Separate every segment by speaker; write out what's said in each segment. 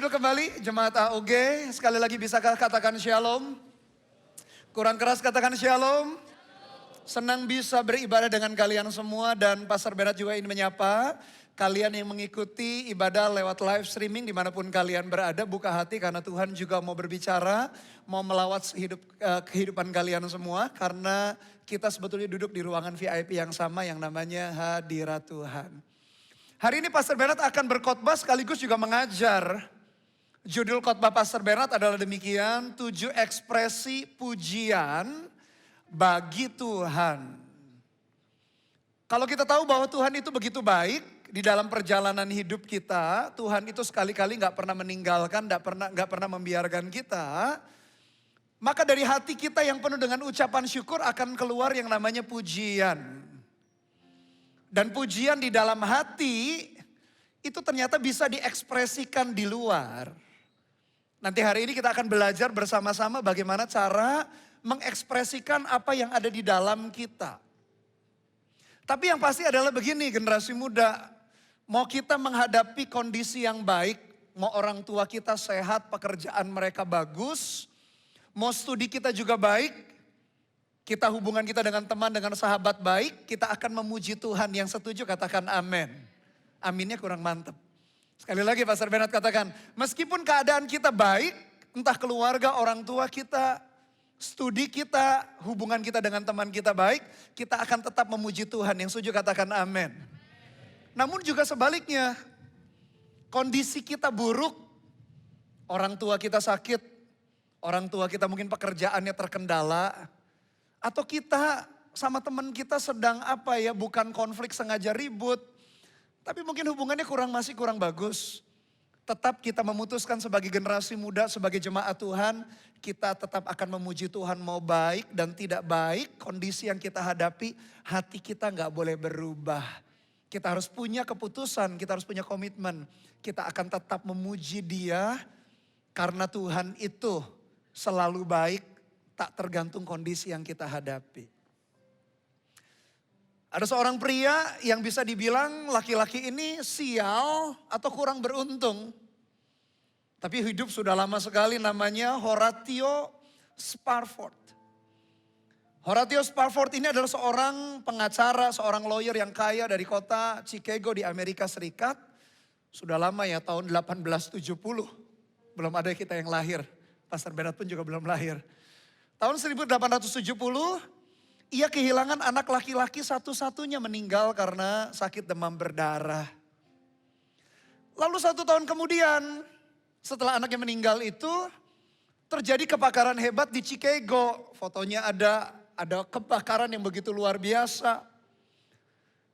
Speaker 1: duduk kembali, jemaat AOG. Sekali lagi bisakah katakan shalom? Kurang keras katakan shalom. Senang bisa beribadah dengan kalian semua dan Pastor Bernard juga ingin menyapa kalian yang mengikuti ibadah lewat live streaming dimanapun kalian berada. Buka hati karena Tuhan juga mau berbicara, mau melawat kehidupan kalian semua. Karena kita sebetulnya duduk di ruangan VIP yang sama yang namanya Hadirat Tuhan. Hari ini Pastor Bernard akan berkhotbah sekaligus juga mengajar. Judul khotbah Pastor Bernard adalah demikian, 7 ekspresi pujian bagi Tuhan. Kalau kita tahu bahwa Tuhan itu begitu baik di dalam perjalanan hidup kita, Tuhan itu sekali-kali gak pernah meninggalkan, gak pernah membiarkan kita. Maka dari hati kita yang penuh dengan ucapan syukur akan keluar yang namanya pujian. Dan pujian di dalam hati itu ternyata bisa diekspresikan di luar. Nanti hari ini kita akan belajar bersama-sama bagaimana cara mengekspresikan apa yang ada di dalam kita. Tapi yang pasti adalah begini generasi muda. Mau kita menghadapi kondisi yang baik, mau orang tua kita sehat, pekerjaan mereka bagus, mau studi kita juga baik, kita hubungan kita dengan teman, dengan sahabat baik, kita akan memuji Tuhan. Yang setuju katakan amin. Aminnya kurang mantap. Sekali lagi Pastor Bernard katakan, meskipun keadaan kita baik, entah keluarga, orang tua kita, studi kita, hubungan kita dengan teman kita baik, kita akan tetap memuji Tuhan. Yang setuju katakan amin. Namun juga sebaliknya, kondisi kita buruk, orang tua kita sakit, orang tua kita mungkin pekerjaannya terkendala, atau kita sama teman kita sedang bukan konflik sengaja ribut, tapi mungkin hubungannya masih kurang bagus. Tetap kita memutuskan sebagai generasi muda, sebagai jemaat Tuhan, kita tetap akan memuji Tuhan mau baik dan tidak baik. Kondisi yang kita hadapi, hati kita gak boleh berubah. Kita harus punya keputusan, kita harus punya komitmen. Kita akan tetap memuji Dia karena Tuhan itu selalu baik, tak tergantung kondisi yang kita hadapi. Ada seorang pria yang bisa dibilang laki-laki ini sial atau kurang beruntung. Tapi hidup sudah lama sekali, namanya Horatio Spafford. Horatio Spafford ini adalah seorang pengacara, seorang lawyer yang kaya dari kota Chicago di Amerika Serikat. Sudah lama ya, tahun 1870. Belum ada kita yang lahir. Pastor Bernard pun juga belum lahir. Tahun 1870, ia kehilangan anak laki-laki satu-satunya meninggal karena sakit demam berdarah. Lalu 1 tahun kemudian, setelah anaknya meninggal itu, terjadi kebakaran hebat di Chicago. Fotonya ada kebakaran yang begitu luar biasa.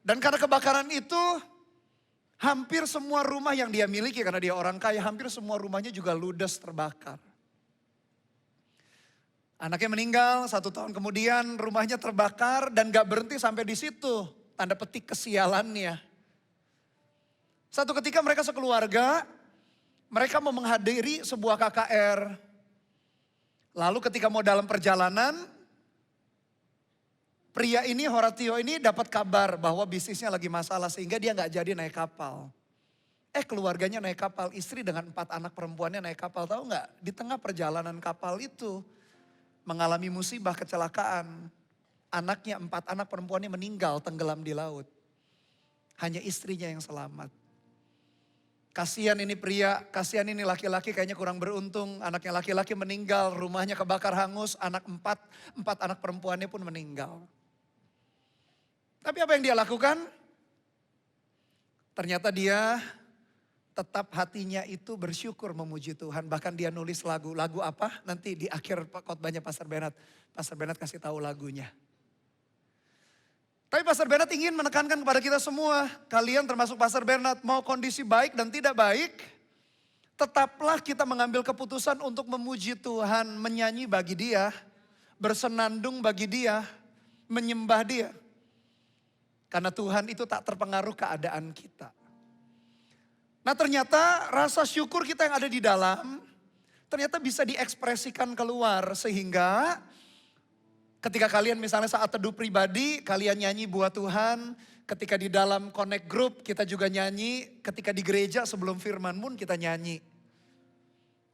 Speaker 1: Dan karena kebakaran itu, hampir semua rumah yang dia miliki, karena dia orang kaya, hampir semua rumahnya juga ludes terbakar. Anaknya meninggal, 1 tahun kemudian rumahnya terbakar dan gak berhenti sampai di situ. Tanda petik kesialannya. Satu ketika mereka sekeluarga, mereka mau menghadiri sebuah KKR. Lalu ketika mau dalam perjalanan, pria ini, Horatio ini dapat kabar bahwa bisnisnya lagi masalah sehingga dia gak jadi naik kapal. Keluarganya naik kapal, istri dengan 4 anak perempuannya naik kapal. Tahu gak? Di tengah perjalanan kapal itu, mengalami musibah kecelakaan. Anaknya 4 anak perempuannya meninggal tenggelam di laut. Hanya istrinya yang selamat. Kasihan ini pria, kasihan ini laki-laki kayaknya kurang beruntung. Anaknya laki-laki meninggal, rumahnya kebakar hangus. Anak 4 anak perempuannya pun meninggal. Tapi apa yang dia lakukan? Ternyata dia tetap hatinya itu bersyukur memuji Tuhan. Bahkan dia nulis lagu. Lagu apa? Nanti di akhir khotbahnya Pastor Bernard. Pastor Bernard kasih tahu lagunya. Tapi Pastor Bernard ingin menekankan kepada kita semua. Kalian termasuk Pastor Bernard. Mau kondisi baik dan tidak baik. Tetaplah kita mengambil keputusan untuk memuji Tuhan. Menyanyi bagi Dia. Bersenandung bagi Dia. Menyembah Dia. Karena Tuhan itu tak terpengaruh keadaan kita. Nah ternyata rasa syukur kita yang ada di dalam, ternyata bisa diekspresikan keluar. Sehingga ketika kalian misalnya saat teduh pribadi, kalian nyanyi buat Tuhan. Ketika di dalam connect group kita juga nyanyi. Ketika di gereja sebelum firman pun kita nyanyi.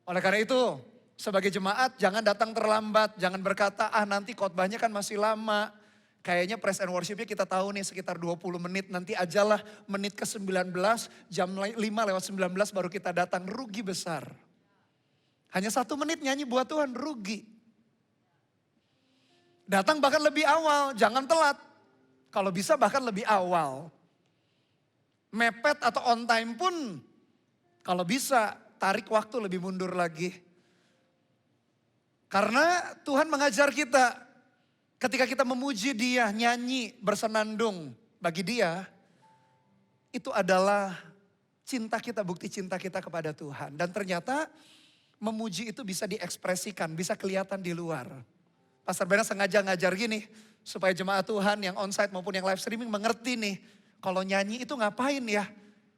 Speaker 1: Oleh karena itu, sebagai jemaat jangan datang terlambat. Jangan berkata, nanti khotbahnya kan masih lama. Kayaknya praise and worship-nya kita tahu nih sekitar 20 menit. Nanti ajalah menit ke-19, jam 5:19 baru kita datang. Rugi besar. Hanya 1 menit nyanyi buat Tuhan, rugi. Datang bahkan lebih awal, jangan telat. Kalau bisa bahkan lebih awal. Mepet atau on time pun kalau bisa tarik waktu lebih mundur lagi. Karena Tuhan mengajar kita ketika kita memuji Dia, nyanyi, bersenandung bagi Dia, itu adalah cinta kita, bukti cinta kita kepada Tuhan. Dan ternyata memuji itu bisa diekspresikan, bisa kelihatan di luar. Pastor Bernard sengaja ngajar gini, supaya jemaat Tuhan yang onsite maupun yang live streaming mengerti nih, kalau nyanyi itu ngapain ya?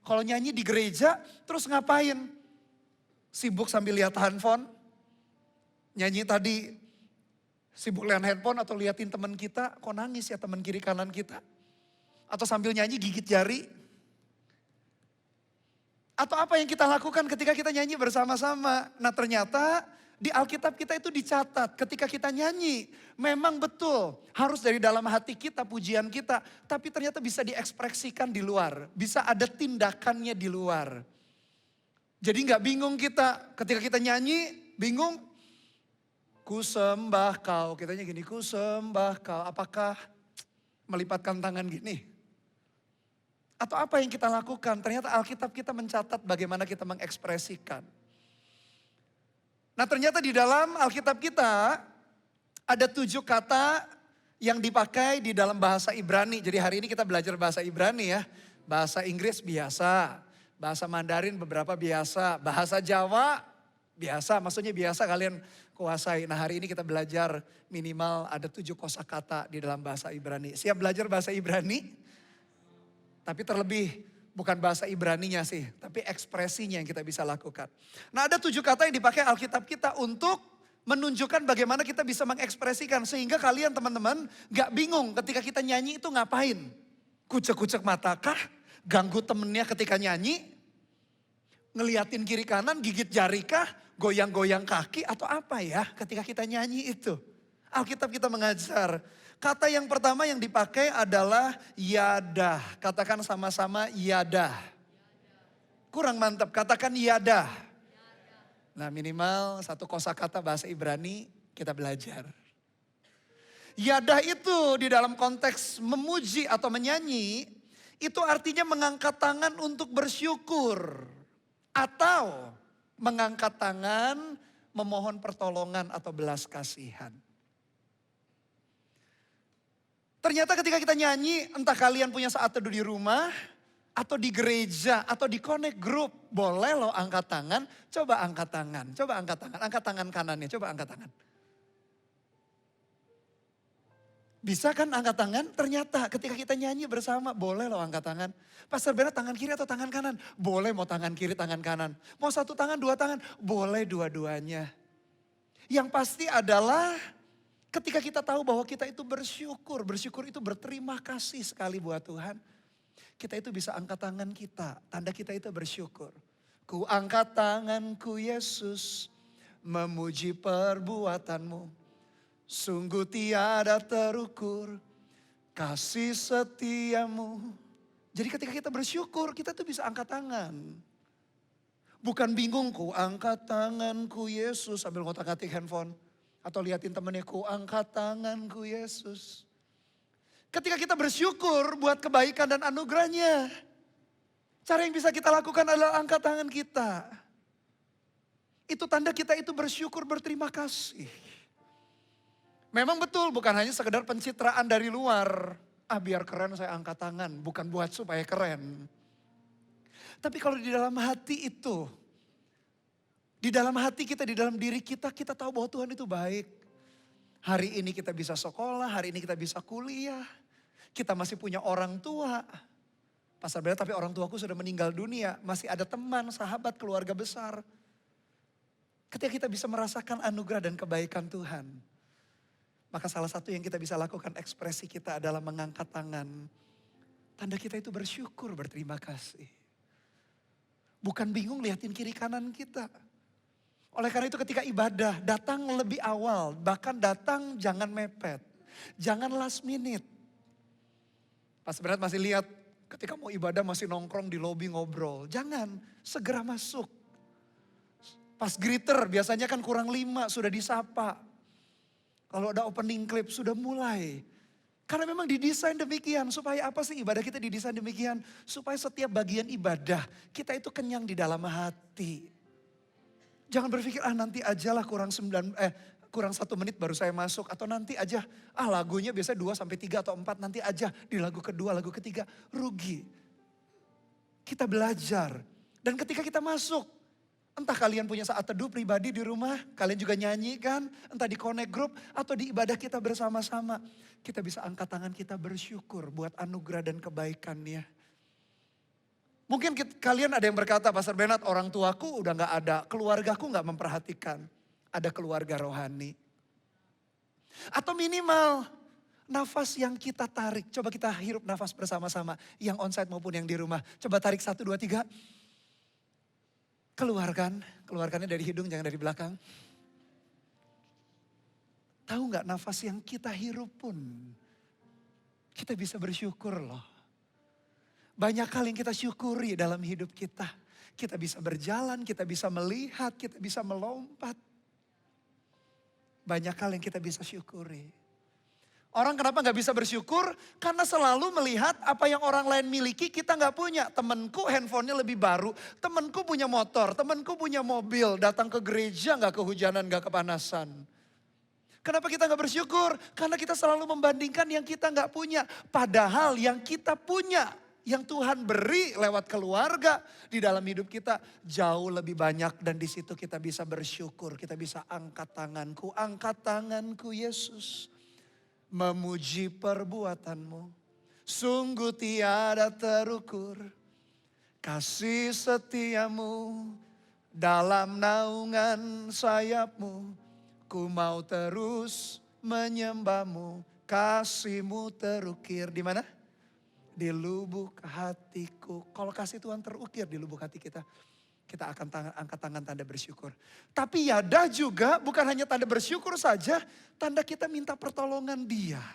Speaker 1: Kalau nyanyi di gereja terus ngapain? Sibuk sambil lihat handphone? Nyanyi tadi sibuk lihat handphone atau liatin teman kita, kok nangis ya teman kiri kanan kita? Atau sambil nyanyi gigit jari? Atau apa yang kita lakukan ketika kita nyanyi bersama-sama? Nah ternyata di Alkitab kita itu dicatat ketika kita nyanyi. Memang betul harus dari dalam hati kita, pujian kita. Tapi ternyata bisa diekspresikan di luar. Bisa ada tindakannya di luar. Jadi gak bingung kita ketika kita nyanyi, bingung. Ku sembah kau, kitanya gini, ku sembah kau. Apakah melipatkan tangan gini? Atau apa yang kita lakukan? Ternyata Alkitab kita mencatat bagaimana kita mengekspresikan. Nah ternyata di dalam Alkitab kita ada 7 kata yang dipakai di dalam bahasa Ibrani. Jadi hari ini kita belajar bahasa Ibrani ya. Bahasa Inggris biasa, bahasa Mandarin beberapa biasa, bahasa Jawa biasa, maksudnya biasa kalian kuasai. Nah hari ini kita belajar minimal ada 7 kosakata di dalam bahasa Ibrani. Siap belajar bahasa Ibrani? Tapi terlebih bukan bahasa Ibraninya sih, tapi ekspresinya yang kita bisa lakukan. Nah ada 7 kata yang dipakai Alkitab kita untuk menunjukkan bagaimana kita bisa mengekspresikan. Sehingga kalian teman-teman gak bingung ketika kita nyanyi itu ngapain. Kucek-kucek mata kah? Ganggu temennya ketika nyanyi? Ngeliatin kiri kanan, gigit jari kah? Goyang-goyang kaki atau apa ya ketika kita nyanyi itu? Alkitab kita mengajar. Kata yang pertama yang dipakai adalah yadah. Katakan sama-sama yadah. Kurang mantap, katakan yadah. Nah minimal 1 kosakata bahasa Ibrani kita belajar. Yadah itu di dalam konteks memuji atau menyanyi, itu artinya mengangkat tangan untuk bersyukur. Atau mengangkat tangan memohon pertolongan atau belas kasihan. Ternyata ketika kita nyanyi, entah kalian punya saat teduh di rumah, atau di gereja, atau di connect group. Boleh loh angkat tangan, coba angkat tangan, angkat tangan kanannya, coba angkat tangan. Bisa kan angkat tangan? Ternyata ketika kita nyanyi bersama, boleh loh angkat tangan. Pastor Bernard tangan kiri atau tangan kanan? Boleh mau tangan kiri, tangan kanan. Mau 1 tangan, 2 tangan? Boleh dua-duanya. Yang pasti adalah ketika kita tahu bahwa kita itu bersyukur. Bersyukur itu berterima kasih sekali buat Tuhan. Kita itu bisa angkat tangan kita. Tanda kita itu bersyukur. Ku angkat tanganku Yesus, memuji perbuatanmu. Sungguh tiada terukur kasih setiamu. Jadi ketika kita bersyukur, kita tuh bisa angkat tangan. Bukan bingung, ku angkat tanganku Yesus sambil ngotak-ngatik handphone. Atau liatin temennya, ku angkat tanganku Yesus. Ketika kita bersyukur buat kebaikan dan anugerahnya. Cara yang bisa kita lakukan adalah angkat tangan kita. Itu tanda kita itu bersyukur, berterima kasih. Memang betul bukan hanya sekedar pencitraan dari luar. Biar keren saya angkat tangan, bukan buat supaya keren. Tapi kalau di dalam hati itu, di dalam hati kita, di dalam diri kita, kita tahu bahwa Tuhan itu baik. Hari ini kita bisa sekolah, hari ini kita bisa kuliah. Kita masih punya orang tua. Pastor Bernard, tapi orang tuaku sudah meninggal dunia. Masih ada teman, sahabat, keluarga besar. Ketika kita bisa merasakan anugerah dan kebaikan Tuhan. Maka salah satu yang kita bisa lakukan ekspresi kita adalah mengangkat tangan. Tanda kita itu bersyukur, berterima kasih. Bukan bingung liatin kiri kanan kita. Oleh karena itu ketika ibadah, datang lebih awal. Bahkan datang jangan mepet. Jangan last minute. Pastor Bernard masih lihat ketika mau ibadah masih nongkrong di lobi ngobrol. Jangan, segera masuk. Pas greeter biasanya kan kurang 5 sudah disapa. Kalau ada opening clip sudah mulai. Karena memang didesain demikian. Supaya apa sih ibadah kita didesain demikian? Supaya setiap bagian ibadah kita itu kenyang di dalam hati. Jangan berpikir nanti ajalah kurang 1 menit baru saya masuk. Atau nanti aja lagunya biasa 2 sampai 3 atau 4 nanti aja di lagu kedua, lagu ketiga. Rugi. Kita belajar. Dan ketika kita masuk, entah kalian punya saat teduh pribadi di rumah, kalian juga nyanyi kan, entah di connect group atau di ibadah kita bersama-sama. Kita bisa angkat tangan kita bersyukur buat anugerah dan kebaikannya. Mungkin kalian ada yang berkata, Pastor Bernard, orang tuaku udah gak ada, keluargaku gak memperhatikan. Ada keluarga rohani. Atau minimal nafas yang kita tarik, coba kita hirup nafas bersama-sama. Yang onsite maupun yang di rumah. Coba tarik 1, 2, 3. Keluarkannya dari hidung, jangan dari belakang. Tahu gak nafas yang kita hirup pun, kita bisa bersyukur loh. Banyak hal yang kita syukuri dalam hidup kita. Kita bisa berjalan, kita bisa melihat, kita bisa melompat. Banyak hal yang kita bisa syukuri. Orang kenapa gak bisa bersyukur? Karena selalu melihat apa yang orang lain miliki kita gak punya. Temenku handphonenya lebih baru, temenku punya motor, temenku punya mobil. Datang ke gereja gak kehujanan, gak kepanasan. Kenapa kita gak bersyukur? Karena kita selalu membandingkan yang kita gak punya. Padahal yang kita punya, yang Tuhan beri lewat keluarga di dalam hidup kita jauh lebih banyak. Dan di situ kita bisa bersyukur, kita bisa angkat tanganku Yesus. Memuji perbuatanmu, sungguh tiada terukur. Kasih setiamu dalam naungan sayapmu. Ku mau terus menyembahmu, kasihmu terukir. Di mana? Di lubuk hatiku. Kalau kasih Tuhan terukir di lubuk hati kita, kita akan angkat tangan tanda bersyukur. Tapi yada juga bukan hanya tanda bersyukur saja, tanda kita minta pertolongan Dia.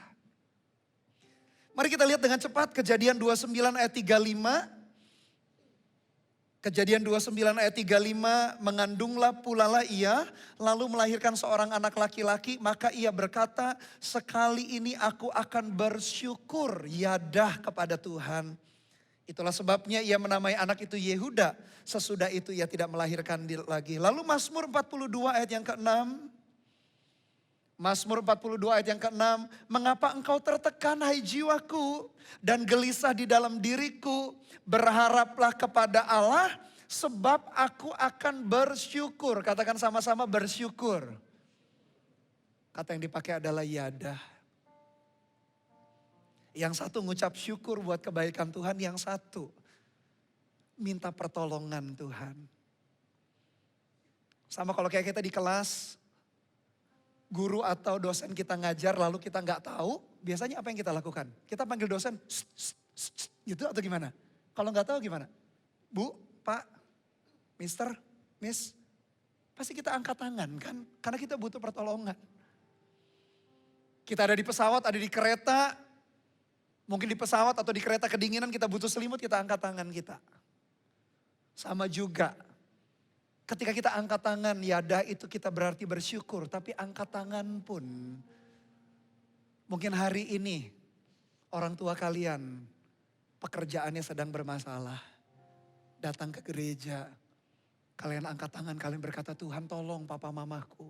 Speaker 1: Mari kita lihat dengan cepat Kejadian 29 ayat 35. Kejadian 29 ayat 35, mengandunglah pulalah ia, lalu melahirkan seorang anak laki-laki, maka ia berkata, sekali ini aku akan bersyukur yadah kepada Tuhan. Itulah sebabnya ia menamai anak itu Yehuda, sesudah itu ia tidak melahirkan lagi. Lalu Mazmur 42 ayat yang ke-6. Mazmur 42 ayat yang ke-6, mengapa engkau tertekan hai jiwaku dan gelisah di dalam diriku, berharaplah kepada Allah sebab aku akan bersyukur. Katakan sama-sama bersyukur. Kata yang dipakai adalah yadah. Yang satu ngucap syukur buat kebaikan Tuhan, yang satu minta pertolongan Tuhan. Sama kalau kayak kita di kelas, guru atau dosen kita ngajar lalu kita nggak tahu, biasanya apa yang kita lakukan? Kita panggil dosen, gitu atau gimana? Kalau nggak tahu gimana? Bu, Pak, Mister, Miss, pasti kita angkat tangan kan? Karena kita butuh pertolongan. Kita ada di pesawat, ada di kereta, mungkin di pesawat atau di kereta kedinginan kita butuh selimut, kita angkat tangan kita. Sama juga. Ketika kita angkat tangan, yada itu kita berarti bersyukur. Tapi angkat tangan pun, mungkin hari ini orang tua kalian pekerjaannya sedang bermasalah. Datang ke gereja, kalian angkat tangan, kalian berkata, Tuhan tolong papa mamaku.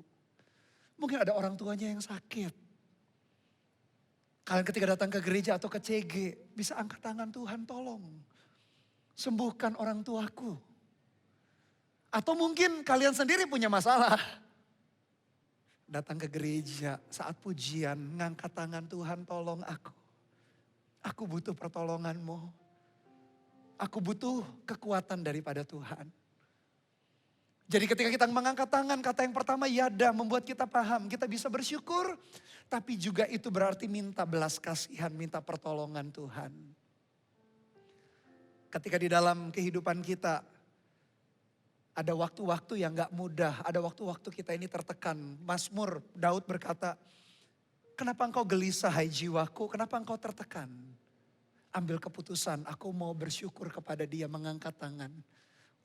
Speaker 1: Mungkin ada orang tuanya yang sakit. Kalian ketika datang ke gereja atau ke CG, bisa angkat tangan, Tuhan tolong sembuhkan orang tuaku. Atau mungkin kalian sendiri punya masalah. Datang ke gereja saat pujian, ngangkat tangan, Tuhan tolong aku. Aku butuh pertolonganmu. Aku butuh kekuatan daripada Tuhan. Jadi ketika kita mengangkat tangan, kata yang pertama yada membuat kita paham. Kita bisa bersyukur, tapi juga itu berarti minta belas kasihan, minta pertolongan Tuhan. Ketika di dalam kehidupan kita, Ada waktu-waktu yang gak mudah, ada waktu-waktu kita ini tertekan. Mazmur, Daud berkata, kenapa engkau gelisah hai jiwaku, kenapa engkau tertekan? Ambil keputusan, aku mau bersyukur kepada Dia, mengangkat tangan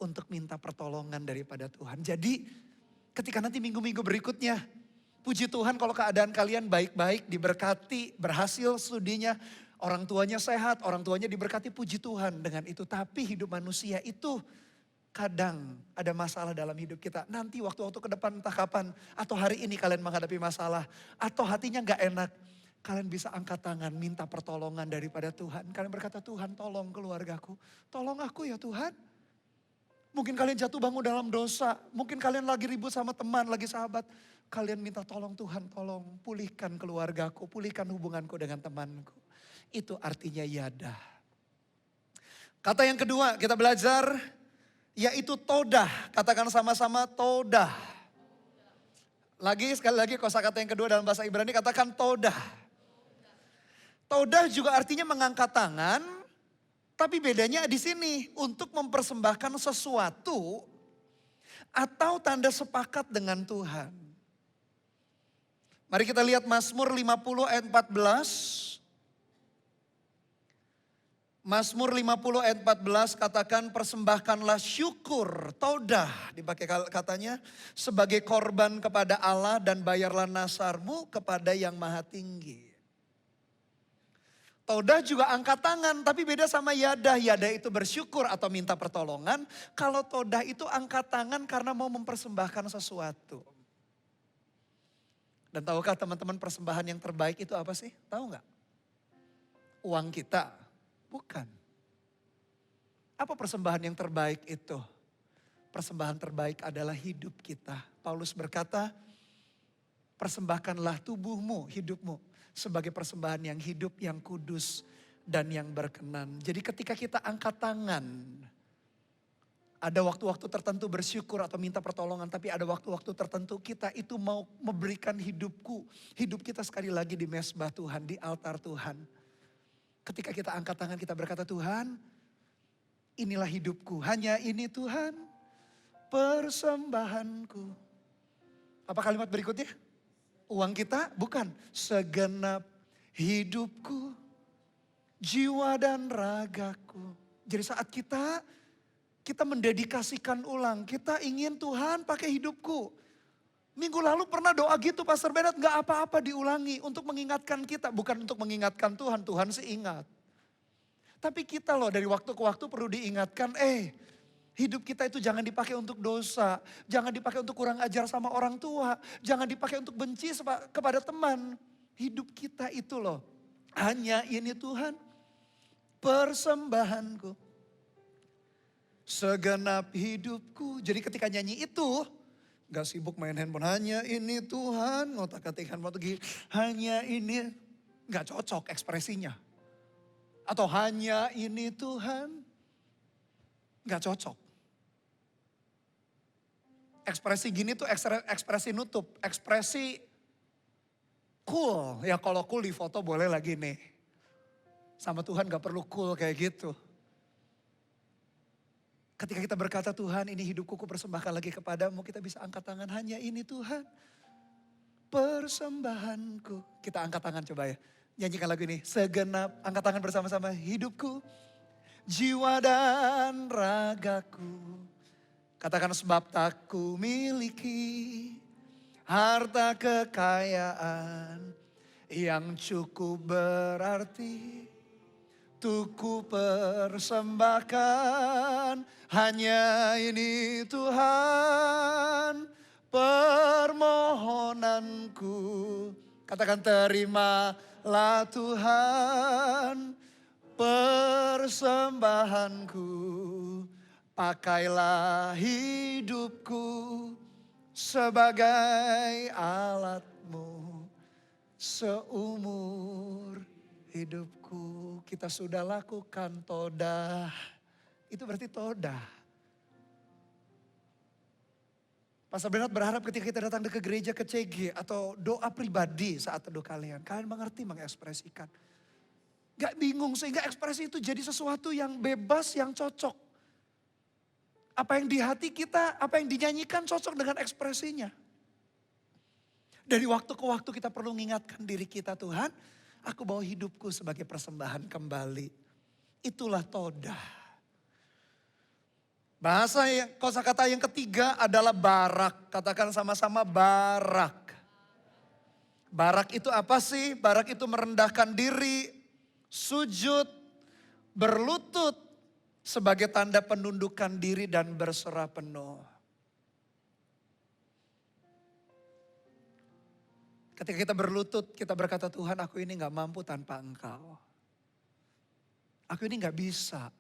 Speaker 1: untuk minta pertolongan daripada Tuhan. Jadi ketika nanti minggu-minggu berikutnya, puji Tuhan kalau keadaan kalian baik-baik, diberkati, berhasil studinya, orang tuanya sehat, orang tuanya diberkati, puji Tuhan dengan itu. Tapi hidup manusia itu kadang ada masalah dalam hidup kita. Nanti waktu-waktu ke depan entah kapan, atau hari ini kalian menghadapi masalah, atau hatinya gak enak. Kalian bisa angkat tangan, minta pertolongan daripada Tuhan. Kalian berkata, Tuhan tolong keluargaku, tolong aku ya Tuhan. Mungkin kalian jatuh bangun dalam dosa, mungkin kalian lagi ribut sama teman, lagi sahabat. Kalian minta tolong Tuhan, tolong pulihkan keluargaku, pulihkan hubunganku dengan temanku. Itu artinya yada. Kata yang kedua kita belajar, yaitu todah. Katakan sama-sama todah. Sekali lagi kosakata yang kedua dalam bahasa Ibrani, katakan todah. Todah juga artinya mengangkat tangan, tapi bedanya di sini untuk mempersembahkan sesuatu atau tanda sepakat dengan Tuhan. Mari kita lihat Mazmur 50 ayat 14. Mazmur 50 ayat 14 katakan persembahkanlah syukur, todah dipakai katanya sebagai korban kepada Allah dan bayarlah nasarmu kepada yang maha tinggi. Todah juga angkat tangan tapi beda sama yadah. Yadah itu bersyukur atau minta pertolongan. Kalau todah itu angkat tangan karena mau mempersembahkan sesuatu. Dan tahukah teman-teman persembahan yang terbaik itu apa sih? Tahu nggak? Uang kita. Bukan. Apa persembahan yang terbaik itu? Persembahan terbaik adalah hidup kita. Paulus berkata, persembahkanlah tubuhmu, hidupmu sebagai persembahan yang hidup, yang kudus, dan yang berkenan. Jadi ketika kita angkat tangan, ada waktu-waktu tertentu bersyukur atau minta pertolongan, tapi ada waktu-waktu tertentu kita itu mau memberikan hidup kita sekali lagi di mezbah Tuhan, di altar Tuhan. Ketika kita angkat tangan kita berkata, Tuhan inilah hidupku, hanya ini Tuhan persembahanku. Apa kalimat berikutnya? Uang kita? Bukan. Segenap hidupku, jiwa dan ragaku. Jadi saat kita mendedikasikan ulang, kita ingin Tuhan pakai hidupku. Minggu lalu pernah doa gitu Pastor Bennett, gak apa-apa diulangi untuk mengingatkan kita. Bukan untuk mengingatkan Tuhan, Tuhan sih ingat. Tapi kita loh dari waktu ke waktu perlu diingatkan, hidup kita itu jangan dipakai untuk dosa. Jangan dipakai untuk kurang ajar sama orang tua. Jangan dipakai untuk benci kepada teman. Hidup kita itu loh, hanya ini Tuhan persembahanku. Segenap hidupku. Jadi ketika nyanyi itu, gak sibuk main handphone, hanya ini Tuhan, ngotak-ngatik handphone lagi, hanya ini, gak cocok ekspresinya. Atau hanya ini Tuhan, gak cocok. Ekspresi gini tuh ekspresi nutup, ekspresi cool. Ya kalau cool di foto boleh lagi nih. Sama Tuhan gak perlu cool kayak gitu. Ketika kita berkata Tuhan ini hidupku ku persembahkan lagi kepadamu, kita bisa angkat tangan, hanya ini Tuhan persembahanku. Kita angkat tangan coba ya, nyanyikan lagu ini. Segenap, angkat tangan bersama-sama, hidupku, jiwa dan ragaku. Katakan sebab tak ku miliki harta kekayaan yang cukup berarti. Tuku persembahkan, hanya ini Tuhan permohonanku. Katakan terimalah Tuhan persembahanku. Pakailah hidupku sebagai alatmu seumur hidupku. Kita sudah lakukan todah. Itu berarti todah. Pastor Bernard berharap ketika kita datang ke gereja, ke CG atau doa pribadi saat teduh kalian mengerti mengekspresikan. Gak bingung sehingga ekspresi itu jadi sesuatu yang bebas, yang cocok. Apa yang di hati kita, apa yang dinyanyikan cocok dengan ekspresinya. Dari waktu ke waktu kita perlu mengingatkan diri kita, Tuhan, aku bawa hidupku sebagai persembahan kembali. Itulah todah. Kosakata yang ketiga adalah barak. Katakan sama-sama barak. Barak itu apa sih? Barak itu merendahkan diri, sujud, berlutut sebagai tanda penundukan diri dan berserah penuh. Ketika kita berlutut, kita berkata, Tuhan, aku ini gak mampu tanpa Engkau. Aku ini gak bisa.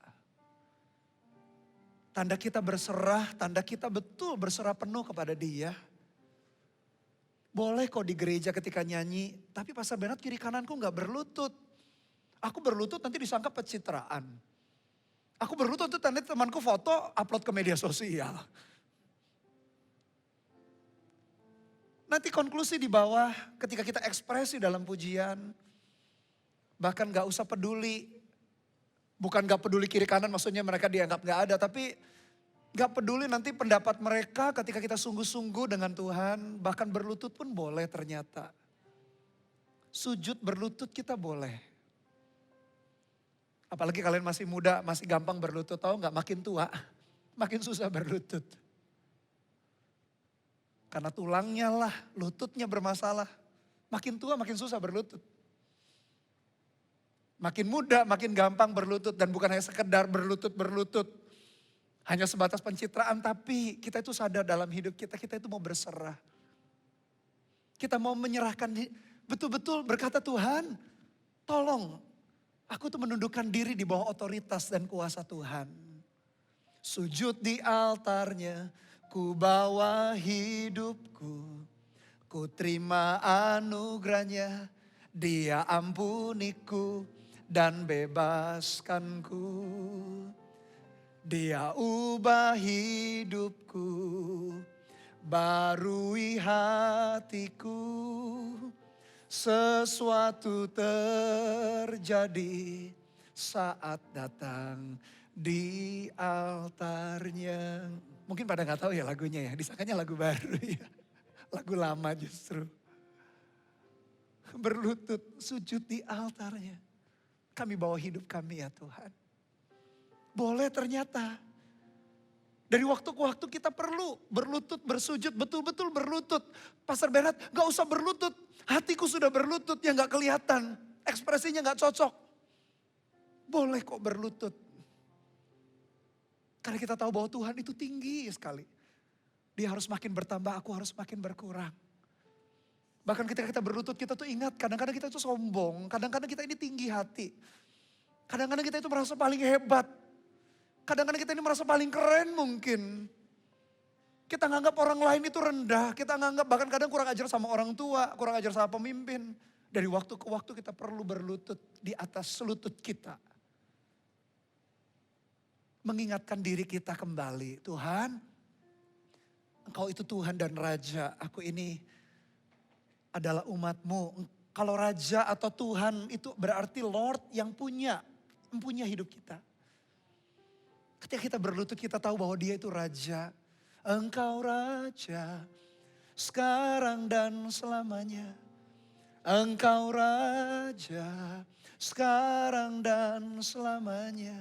Speaker 1: Tanda kita berserah, tanda kita betul berserah penuh kepada Dia. Boleh kok di gereja ketika nyanyi, tapi Pastor Bernard kiri kananku gak berlutut. Aku berlutut nanti disangka pencitraan. Aku berlutut tuh nanti temanku foto upload ke media sosial. Nanti konklusi di bawah ketika kita ekspresi dalam pujian. Bahkan gak usah peduli. Bukan gak peduli kiri kanan maksudnya mereka dianggap gak ada. Tapi gak peduli nanti pendapat mereka ketika kita sungguh-sungguh dengan Tuhan. Bahkan berlutut pun boleh ternyata. Sujud berlutut kita boleh. Apalagi kalian masih muda, masih gampang berlutut. Tahu gak makin tua, makin susah berlutut. Karena tulangnya lah, lututnya bermasalah. Makin tua makin susah berlutut. Makin muda makin gampang berlutut. Dan bukan hanya sekedar berlutut. Hanya sebatas pencitraan, tapi kita itu sadar dalam hidup kita itu mau berserah. Kita mau menyerahkan, betul-betul berkata Tuhan, tolong. Aku tuh menundukkan diri di bawah otoritas dan kuasa Tuhan. Sujud di altarnya, ku bawa hidupku. Ku terima anugerahnya, Dia ampuniku dan bebaskanku. Dia ubah hidupku, barui hatiku. Sesuatu terjadi saat datang di altarnya. Mungkin pada gak tahu ya lagunya ya, disangkanya lagu baru ya. Lagu lama justru. Berlutut, sujud di altarnya. Kami bawa hidup kami ya Tuhan. Boleh ternyata. Dari waktu ke waktu kita perlu berlutut, bersujud, betul-betul berlutut. Pastor Bernard gak usah berlutut. Hatiku sudah berlutut yang gak kelihatan. Ekspresinya gak cocok. Boleh kok berlutut. Karena kita tahu bahwa Tuhan itu tinggi sekali. Dia harus makin bertambah, aku harus makin berkurang. Bahkan ketika kita berlutut kita tuh ingat kadang-kadang kita itu sombong. Kadang-kadang kita ini tinggi hati. Kadang-kadang kita itu merasa paling hebat. Kadang-kadang kita ini merasa paling keren mungkin. Kita nganggap orang lain itu rendah. Kita nganggap bahkan kadang kurang ajar sama orang tua. Kurang ajar sama pemimpin. Dari waktu ke waktu kita perlu berlutut di atas lutut kita. Mengingatkan diri kita kembali. Tuhan, Engkau itu Tuhan dan Raja. Aku ini adalah umat-Mu. Kalau Raja atau Tuhan itu berarti Lord yang mempunyai hidup kita. Ketika kita berlutut kita tahu bahwa Dia itu Raja. Engkau Raja sekarang dan selamanya. Engkau Raja sekarang dan selamanya.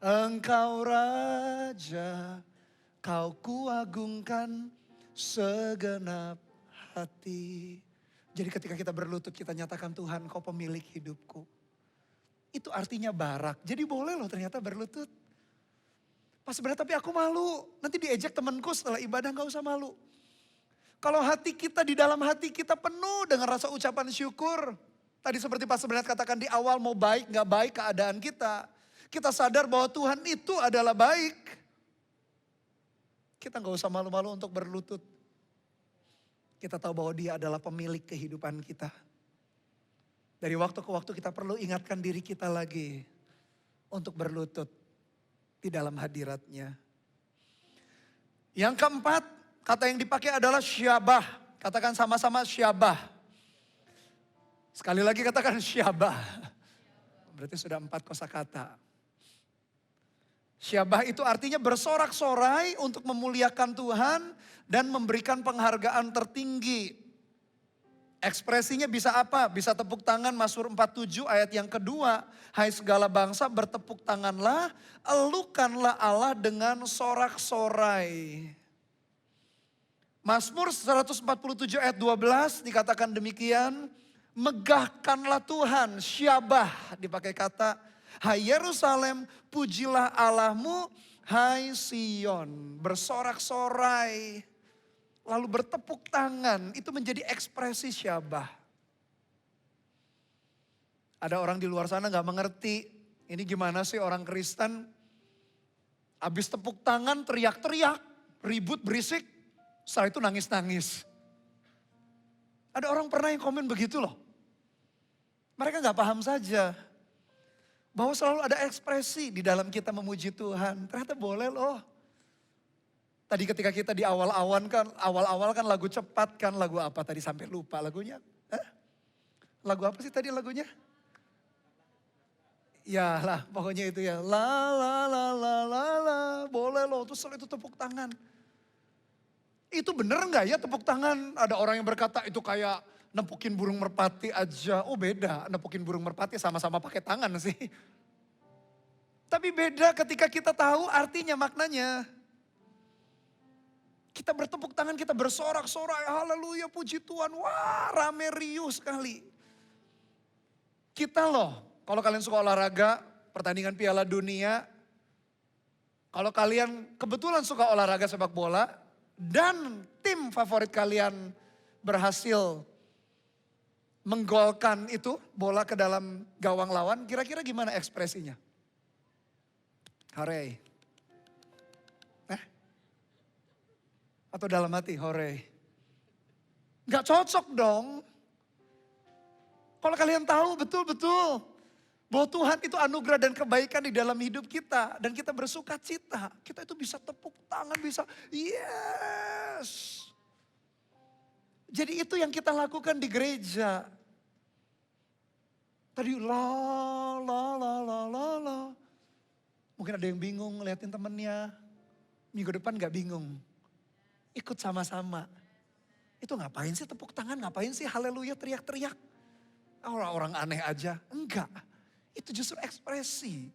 Speaker 1: Engkau Raja, Kau kuagungkan segenap hati. Jadi ketika kita berlutut kita nyatakan Tuhan Kau pemilik hidupku. Itu artinya barak. Jadi boleh loh ternyata berlutut. Pas sebenarnya tapi aku malu. Nanti diejek temanku setelah ibadah gak usah malu. Kalau hati kita di dalam hati kita penuh dengan rasa ucapan syukur. Tadi seperti Pak sebenarnya katakan di awal mau baik gak baik keadaan kita. Kita sadar bahwa Tuhan itu adalah baik. Kita gak usah malu-malu untuk berlutut. Kita tahu bahwa Dia adalah pemilik kehidupan kita. Dari waktu ke waktu kita perlu ingatkan diri kita lagi. Untuk berlutut di dalam hadirat-Nya. Yang keempat, kata yang dipakai adalah syabah. Katakan sama-sama syabah. Sekali lagi katakan syabah. Berarti sudah 4 kosakata. Syabah itu artinya bersorak-sorai untuk memuliakan Tuhan dan memberikan penghargaan tertinggi. Ekspresinya bisa apa? Bisa tepuk tangan, Mazmur 47 ayat yang kedua. Hai segala bangsa bertepuk tanganlah, elukanlah Allah dengan sorak-sorai. Mazmur 147 ayat 12 dikatakan demikian. Megahkanlah Tuhan, syabah dipakai kata. Hai Yerusalem, pujilah Allahmu, hai Sion. Bersorak-sorai, lalu bertepuk tangan, itu menjadi ekspresi syabah. Ada orang di luar sana gak mengerti, ini gimana sih orang Kristen, habis tepuk tangan teriak-teriak, ribut berisik, setelah itu nangis-nangis. Ada orang pernah yang komen begitu loh. Mereka gak paham saja. Bahwa selalu ada ekspresi di dalam kita memuji Tuhan. Ternyata boleh loh. Tadi ketika kita di awal-awal kan lagu cepat kan, lagu apa tadi sampai lupa lagunya. Lagu apa sih tadi lagunya? Ya lah pokoknya itu ya. La la la la la la, boleh loh. Terus itu tepuk tangan. Itu bener gak ya tepuk tangan? Ada orang yang berkata itu kayak nepukin burung merpati aja. Oh beda, nepukin burung merpati sama-sama pakai tangan sih. Tapi beda ketika kita tahu artinya, maknanya. Kita bertepuk tangan, kita bersorak-sorai, haleluya puji Tuhan. Wah rame riuh sekali. Kita loh, kalau kalian suka olahraga, pertandingan Piala Dunia. Kalau kalian kebetulan suka olahraga sepak bola. Dan tim favorit kalian berhasil menggolkan itu bola ke dalam gawang lawan. Kira-kira gimana ekspresinya? Hore. Atau dalam hati, hore. Gak cocok dong. Kalau kalian tahu betul-betul bahwa Tuhan itu anugerah dan kebaikan di dalam hidup kita. Dan kita bersuka cita. Kita itu bisa tepuk tangan, bisa yes. Jadi itu yang kita lakukan di gereja. Tadi la la la la la la. Mungkin ada yang bingung ngeliatin temennya. Minggu depan gak bingung. Ikut sama-sama. Itu ngapain sih tepuk tangan, ngapain sih haleluya teriak-teriak. Orang-orang aneh aja. Enggak, itu justru ekspresi.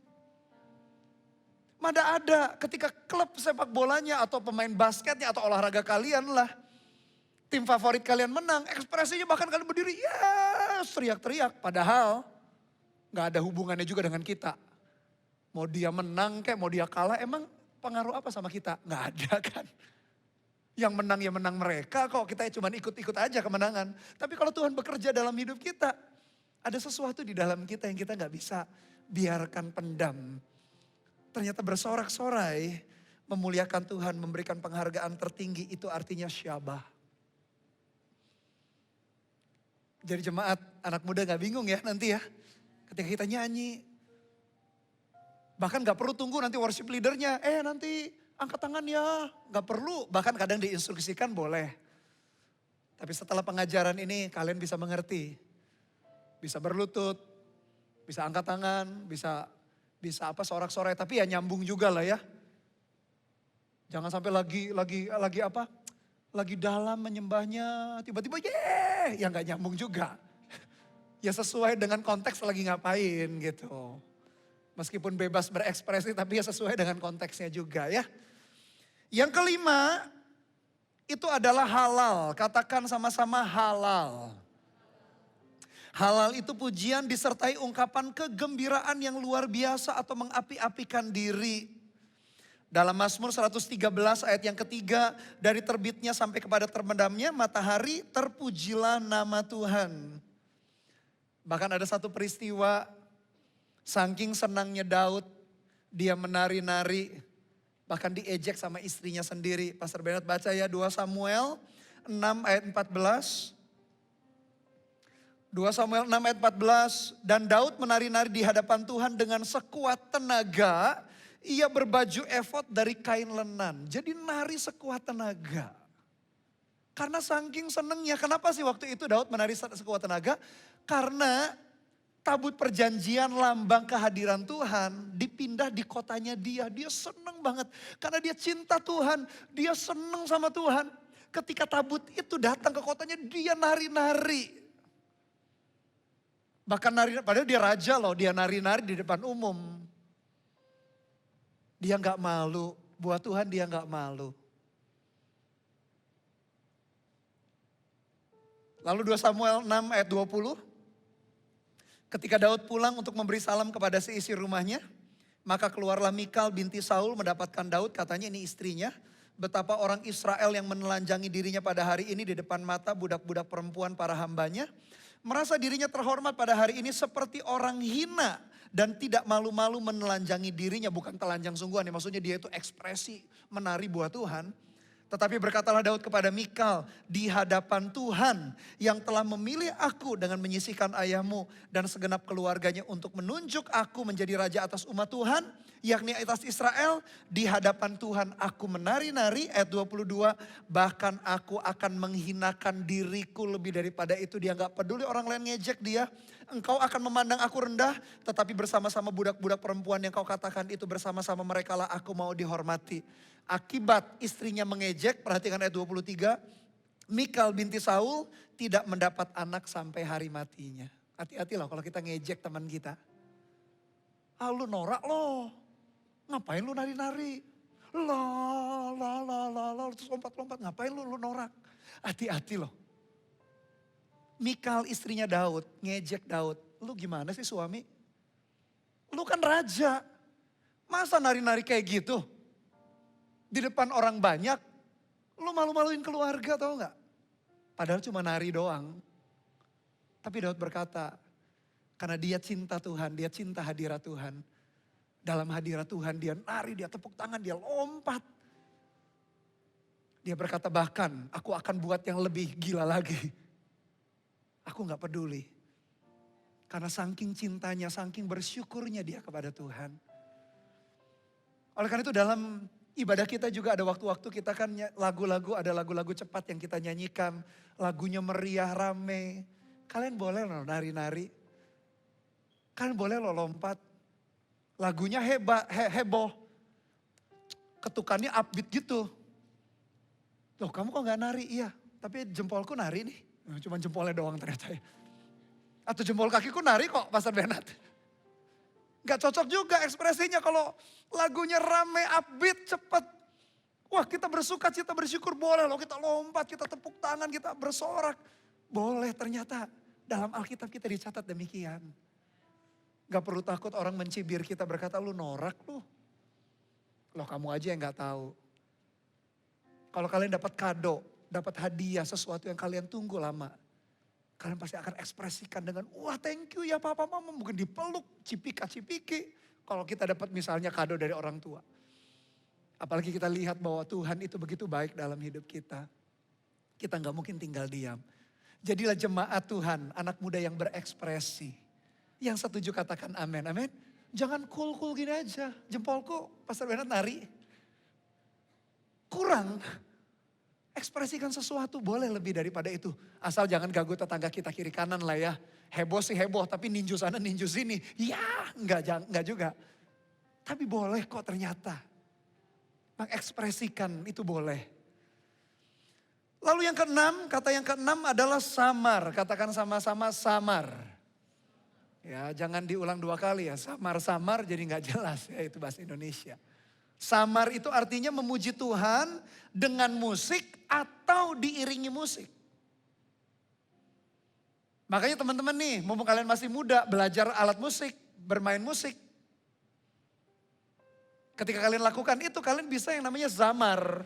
Speaker 1: Mana ada ketika klub sepak bolanya atau pemain basketnya atau olahraga kalian lah. Tim favorit kalian menang, ekspresinya bahkan kalian berdiri, yes, teriak-teriak. Padahal gak ada hubungannya juga dengan kita. Mau dia menang kayak mau dia kalah, emang pengaruh apa sama kita? Gak ada kan. Yang menang ya menang mereka kok, kita cuma ikut-ikut aja kemenangan. Tapi kalau Tuhan bekerja dalam hidup kita, ada sesuatu di dalam kita yang kita gak bisa biarkan pendam. Ternyata bersorak-sorai, memuliakan Tuhan, memberikan penghargaan tertinggi, itu artinya syabah. Jadi jemaat, anak muda gak bingung ya nanti ya. Ketika kita nyanyi. Bahkan gak perlu tunggu nanti worship leadernya. Nanti angkat tangan ya. Gak perlu, bahkan kadang diinstruksikan boleh. Tapi setelah pengajaran ini kalian bisa mengerti. Bisa berlutut, bisa angkat tangan, bisa apa sorak-sorai. Tapi ya nyambung juga lah ya. Jangan sampai lagi apa? Lagi dalam menyembahnya, tiba-tiba ya gak nyambung juga. Ya sesuai dengan konteks lagi ngapain gitu. Meskipun bebas berekspresi tapi ya sesuai dengan konteksnya juga ya. Yang kelima itu adalah halal. Katakan sama-sama halal. Halal itu pujian disertai ungkapan kegembiraan yang luar biasa atau mengapi-apikan diri. Dalam Mazmur 113 ayat yang ketiga, dari terbitnya sampai kepada terbenamnya matahari, terpujilah nama Tuhan. Bahkan ada satu peristiwa, saking senangnya Daud, dia menari-nari, bahkan diejek sama istrinya sendiri. Pastor Bernard baca ya 2 Samuel 6 ayat 14. 2 Samuel 6 ayat 14. Dan Daud menari-nari di hadapan Tuhan dengan sekuat tenaga. Ia berbaju efod dari kain lenan. Jadi nari sekuat tenaga. Karena saking senengnya. Kenapa sih waktu itu Daud menari sekuat tenaga? Karena tabut perjanjian lambang kehadiran Tuhan dipindah di kotanya dia. Dia seneng banget karena dia cinta Tuhan, dia seneng sama Tuhan. Ketika tabut itu datang ke kotanya dia nari-nari. Bahkan nari, padahal dia raja loh, dia nari-nari di depan umum. Dia gak malu, buat Tuhan dia gak malu. Lalu 2 Samuel 6 ayat 20. Ketika Daud pulang untuk memberi salam kepada seisi rumahnya, maka keluarlah Mikal binti Saul mendapatkan Daud, katanya ini istrinya. Betapa orang Israel yang menelanjangi dirinya pada hari ini di depan mata budak-budak perempuan para hambanya. Merasa dirinya terhormat pada hari ini seperti orang hina. Dan tidak malu-malu menelanjangi dirinya, bukan telanjang sungguhan ya. Maksudnya dia itu ekspresi menari buat Tuhan. Tetapi berkatalah Daud kepada Mikal, di hadapan Tuhan yang telah memilih aku dengan menyisihkan ayahmu dan segenap keluarganya untuk menunjuk aku menjadi raja atas umat Tuhan, yakni atas Israel, di hadapan Tuhan aku menari-nari, ayat 22, bahkan aku akan menghinakan diriku lebih daripada itu. Dia gak peduli orang lain ngejek dia, engkau akan memandang aku rendah, tetapi bersama-sama budak-budak perempuan yang kau katakan itu, bersama-sama mereka lah aku mau dihormati. Akibat istrinya mengejek, perhatikan ayat 23, Mikal binti Saul tidak mendapat anak sampai hari matinya. Hati-hati loh kalau kita ngejek teman kita. Ah lu norak loh, ngapain lu nari-nari? Terus lompat-lompat, ngapain lu norak? Hati-hati loh. Mikal istrinya Daud, ngejek Daud. Lu gimana sih suami? Lu kan raja, masa nari-nari kayak gitu? Di depan orang banyak, lu malu-maluin keluarga tau gak? Padahal cuma nari doang. Tapi Daud berkata, karena dia cinta Tuhan, dia cinta hadirat Tuhan. Dalam hadirat Tuhan dia nari, dia tepuk tangan, dia lompat. Dia berkata bahkan aku akan buat yang lebih gila lagi. Aku gak peduli. Karena saking cintanya, saking bersyukurnya dia kepada Tuhan. Oleh karena itu dalam ibadah kita juga ada waktu-waktu kita kan lagu-lagu, ada lagu-lagu cepat yang kita nyanyikan. Lagunya meriah, rame. Kalian boleh loh nari-nari. Kalian boleh loh lompat. Lagunya heboh. Ketukannya upbeat gitu. Loh kamu kok gak nari? Iya, tapi jempolku nari nih. Cuma jempolnya doang ternyata ya. Atau jempol kakiku nari kok Pastor Bernard. Gak cocok juga ekspresinya kalau lagunya rame, upbeat, cepet. Wah kita bersuka cita, bersyukur boleh loh. Kita lompat, kita tepuk tangan, kita bersorak. Boleh ternyata dalam Alkitab kita dicatat demikian. Gak perlu takut orang mencibir kita berkata lu norak lu. Loh kamu aja yang gak tahu. Kalau kalian dapat kado, dapat hadiah, sesuatu yang kalian tunggu lama. Kalian pasti akan ekspresikan dengan, wah thank you ya papa mama. Mungkin dipeluk, cipika-cipiki. Kalau kita dapat misalnya kado dari orang tua. Apalagi kita lihat bahwa Tuhan itu begitu baik dalam hidup kita. Kita gak mungkin tinggal diam. Jadilah jemaat Tuhan, anak muda yang berekspresi. Yang setuju katakan amin, amin. Jangan cool-cool gini aja. Jempolku Pastor Bernard nari. Kurang. Ekspresikan sesuatu boleh lebih daripada itu. Asal jangan ganggu tetangga kita kiri kanan lah ya. Heboh sih heboh tapi ninju sana ninju sini. Ya enggak juga. Tapi boleh kok ternyata. Mengekspresikan itu boleh. Lalu yang keenam, kata yang keenam adalah samar. Katakan sama-sama samar. Ya jangan diulang 2 kali ya. Samar-samar jadi gak jelas ya itu bahasa Indonesia. Samar itu artinya memuji Tuhan dengan musik atau diiringi musik. Makanya teman-teman nih, mumpung kalian masih muda, belajar alat musik, bermain musik. Ketika kalian lakukan itu, kalian bisa yang namanya zamar.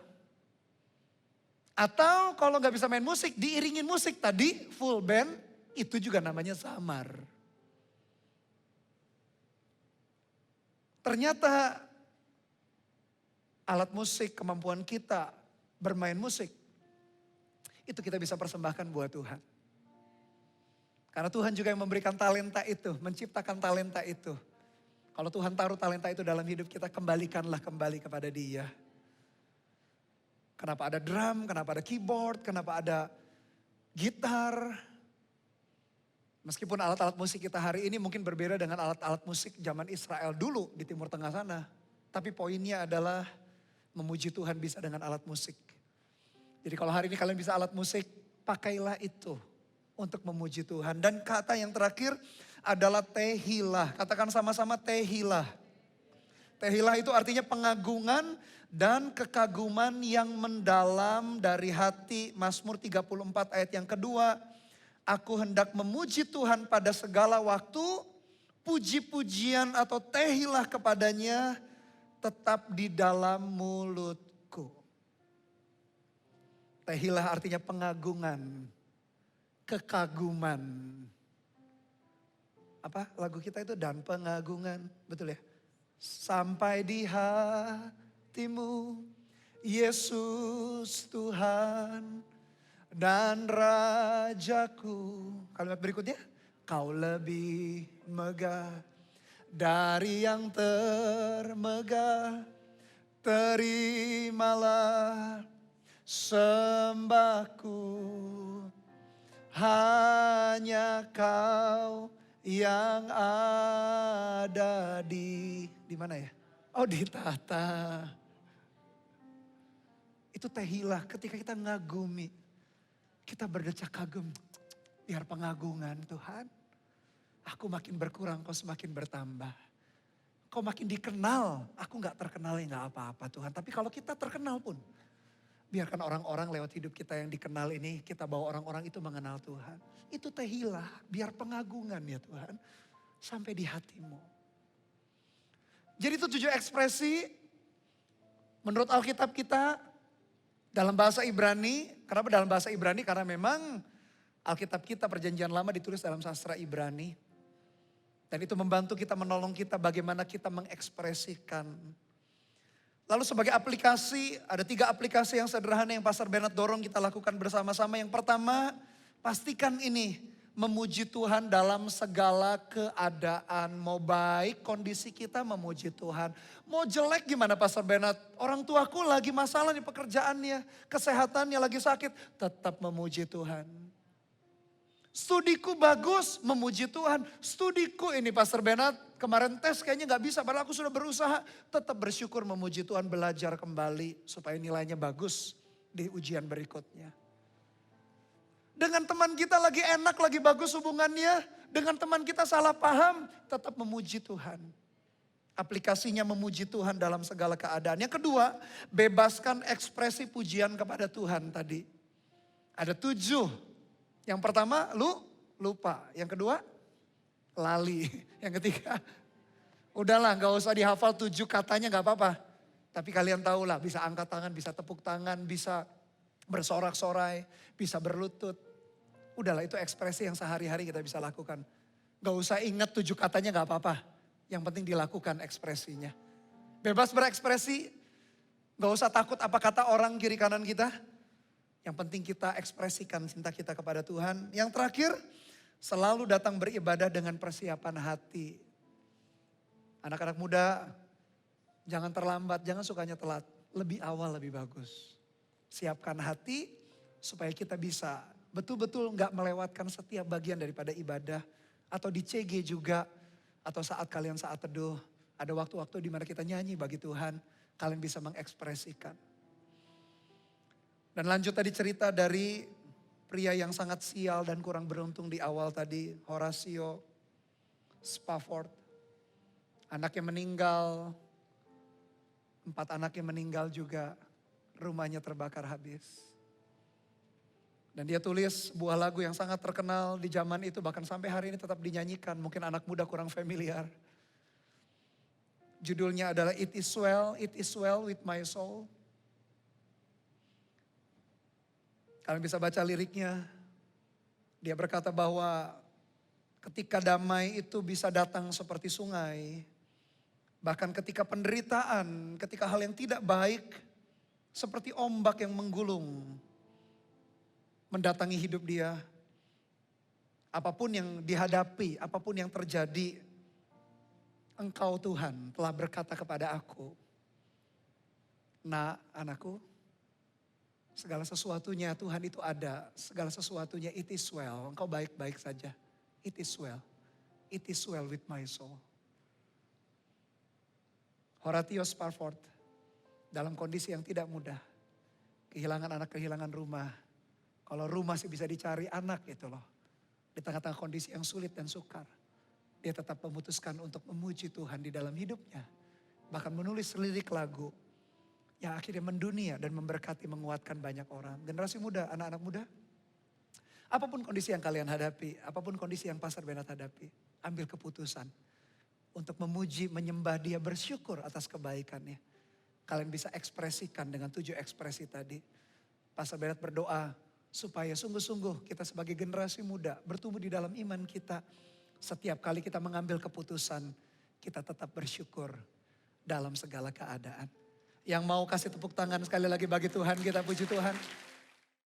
Speaker 1: Atau kalau gak bisa main musik, diiringin musik tadi, full band, itu juga namanya zamar. Ternyata alat musik, kemampuan kita bermain musik, itu kita bisa persembahkan buat Tuhan. Karena Tuhan juga yang memberikan talenta itu, menciptakan talenta itu. Kalau Tuhan taruh talenta itu dalam hidup kita, kembalikanlah kembali kepada Dia. Kenapa ada drum, kenapa ada keyboard, kenapa ada gitar. Meskipun alat-alat musik kita hari ini mungkin berbeda dengan alat-alat musik zaman Israel dulu di Timur Tengah sana. Tapi poinnya adalah memuji Tuhan bisa dengan alat musik. Jadi kalau hari ini kalian bisa alat musik, pakailah itu untuk memuji Tuhan. Dan kata yang terakhir adalah tehilah. Katakan sama-sama tehilah. Tehilah itu artinya pengagungan dan kekaguman yang mendalam dari hati. Mazmur 34 ayat yang kedua. Aku hendak memuji Tuhan pada segala waktu, puji-pujian atau tehilah kepadanya tetap di dalam mulutku. Tehilah artinya pengagungan, kekaguman. Apa lagu kita itu? Dan pengagungan, betul ya? Sampai di hatimu, Yesus Tuhan dan Rajaku. Kalimat berikutnya, kau lebih megah dari yang termegah. Terimalah sembahku, hanya kau yang ada di mana ya? Oh, di tahta. Itu tehilah ketika kita ngagumi. Kita berdecak kagum, biar pengagungan Tuhan. Aku makin berkurang, kau semakin bertambah. Kau makin dikenal, aku gak terkenal ya gak apa-apa Tuhan. Tapi kalau kita terkenal pun, biarkan orang-orang lewat hidup kita yang dikenal ini, kita bawa orang-orang itu mengenal Tuhan. Itu tehilah, biar pengagungan ya Tuhan, sampai di hatimu. Jadi itu 7 ekspresi, menurut Alkitab kita, dalam bahasa Ibrani. Kenapa dalam bahasa Ibrani? Karena memang Alkitab kita perjanjian lama ditulis dalam sastra Ibrani. Dan itu membantu kita, menolong kita bagaimana kita mengekspresikan. Lalu sebagai aplikasi, ada 3 aplikasi yang sederhana yang Pastor Bernard dorong kita lakukan bersama-sama. Yang pertama, pastikan ini. Memuji Tuhan dalam segala keadaan. Mau baik kondisi kita, memuji Tuhan. Mau jelek gimana Pastor Bernard? Orang tuaku lagi masalah di pekerjaannya, kesehatannya lagi sakit. Tetap memuji Tuhan. Studiku bagus, memuji Tuhan. Studiku ini Pastor Bernard, kemarin tes kayaknya gak bisa. Padahal aku sudah berusaha. Tetap bersyukur memuji Tuhan, belajar kembali. Supaya nilainya bagus di ujian berikutnya. Dengan teman kita lagi enak, lagi bagus hubungannya. Dengan teman kita salah paham, tetap memuji Tuhan. Aplikasinya memuji Tuhan dalam segala keadaan. Yang kedua, bebaskan ekspresi pujian kepada Tuhan tadi. Ada 7. Yang pertama, lupa. Yang kedua, lali. Yang ketiga, udahlah gak usah dihafal 7 katanya gak apa-apa. Tapi kalian tahulah, bisa angkat tangan, bisa tepuk tangan, bisa bersorak-sorai, bisa berlutut. Udahlah itu ekspresi yang sehari-hari kita bisa lakukan. Gak usah ingat 7 katanya gak apa-apa. Yang penting dilakukan ekspresinya. Bebas berekspresi, gak usah takut apa kata orang kiri kanan kita. Yang penting kita ekspresikan cinta kita kepada Tuhan. Yang terakhir, selalu datang beribadah dengan persiapan hati. Anak-anak muda, jangan terlambat, jangan sukanya telat. Lebih awal lebih bagus. Siapkan hati supaya kita bisa betul-betul gak melewatkan setiap bagian daripada ibadah. Atau di CG juga, atau saat kalian saat teduh. Ada waktu-waktu di mana kita nyanyi bagi Tuhan, kalian bisa mengekspresikan. Dan lanjut tadi cerita dari pria yang sangat sial dan kurang beruntung di awal tadi, Horatio Spafford. Anaknya meninggal, 4 anaknya meninggal juga, rumahnya terbakar habis. Dan dia tulis buah lagu yang sangat terkenal di zaman itu, bahkan sampai hari ini tetap dinyanyikan. Mungkin anak muda kurang familiar. Judulnya adalah It Is Well With My Soul. Kalian bisa baca liriknya. Dia berkata bahwa ketika damai itu bisa datang seperti sungai. Bahkan ketika penderitaan, ketika hal yang tidak baik, seperti ombak yang menggulung mendatangi hidup dia. Apapun yang dihadapi, apapun yang terjadi, Engkau Tuhan telah berkata kepada aku, "Nak, anakku, segala sesuatunya Tuhan itu ada, segala sesuatunya it is well, engkau baik-baik saja. it is well. It is well with my soul. Horatius Spafford dalam kondisi yang tidak mudah. Kehilangan anak, kehilangan rumah. Kalau rumah sih bisa dicari, anak gitu loh. Di tengah-tengah kondisi yang sulit dan sukar. Dia tetap memutuskan untuk memuji Tuhan di dalam hidupnya. Bahkan menulis lirik lagu yang akhirnya mendunia dan memberkati, menguatkan banyak orang. Generasi muda, anak-anak muda. Apapun kondisi yang kalian hadapi, apapun kondisi yang Pastor Bernard hadapi, ambil keputusan untuk memuji, menyembah Dia, bersyukur atas kebaikannya. Kalian bisa ekspresikan dengan 7 ekspresi tadi. Pastor Bernard berdoa supaya sungguh-sungguh kita sebagai generasi muda bertumbuh di dalam iman kita. Setiap kali kita mengambil keputusan, kita tetap bersyukur dalam segala keadaan. Yang mau kasih tepuk tangan sekali lagi bagi Tuhan, kita puji Tuhan.